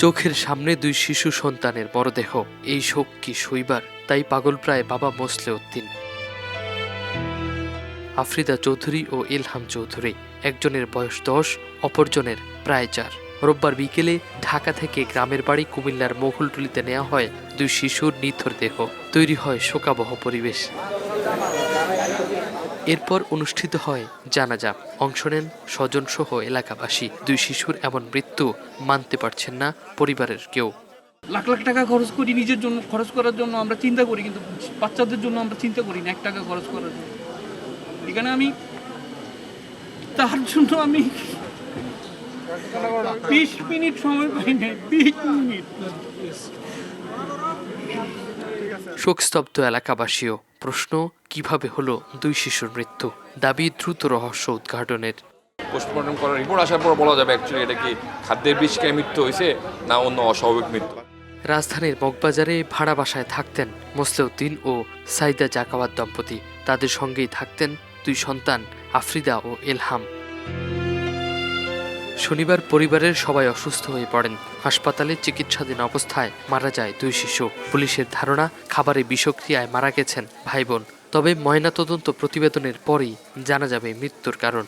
চোখের সামনে দুই শিশু সন্তানের মরদেহ, এই শোক কি সইবার? তাই পাগলপ্রায় বাবা মোসলেউদ্দিন। আফ্রিদা চৌধুরী ও ইলহাম চৌধুরী, একজনের বয়স 10, অপরজনের প্রায় 4। রোববার বিকেলে ঢাকা থেকে গ্রামের বাড়ি কুমিল্লার মোঘলটুলিতে নেওয়া হয় দুই শিশুর নিথর দেহ। তৈরি হয় শোকাবহ পরিবেশ। এরপর অনুষ্ঠিত হয় জানাজা। অংশ নেন স্বজনসহ এলাকাবাসী। দুই শিশুর এমন মৃত্যু মানতে পারছেন না পরিবারের কেউ। লাখ লাখ টাকা খরচ করি, নিজের জন্য খরচ করার জন্য আমরা চিন্তা করি, কিন্তু বাচ্চাদের জন্য আমরা চিন্তা করি না 1 টাকা খরচ করার জন্য। এখানে আমি তার জন্য 20 মিনিট সময় পাই না, 20 মিনিট। শোকস্তব্ধ এলাকাবাসীও। প্রশ্ন, কিভাবে হলো দুই শিশুর মৃত্যু? দাবি দ্রুত রহস্য উদ্ঘাটনের। পোস্টমর্টম করার রিপোর্ট আসার পর বলা যাবে অ্যাকচুয়ালি এটা কি খাদ্যের বিষক্রিয়ায় মৃত্যু হয়েছে না অন্য অস্বাভাবিক মৃত্যু। রাজধানীর মগবাজারে ভাড়া বাসায় থাকতেন মোসলেউদ্দিন ও সাইদা জাকাওয়াত দম্পতি। তাদের সঙ্গেই থাকতেন দুই সন্তান আফ্রিদা ও ইলহাম। শনিবার পরিবারের সবাই অসুস্থ হয়ে পড়েন। হাসপাতালে চিকিৎসাধীন অবস্থায় মারা যায় দুই শিশু। পুলিশের ধারণা, খাবারে বিষক্রিয়ায় মারা গেছেন ভাই বোন। তবে ময়নাতদন্ত প্রতিবেদনের পরই জানা যাবে মৃত্যুর কারণ।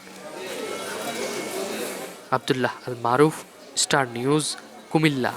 আব্দুল্লাহ আল মারুফ, স্টার নিউজ, কুমিল্লা।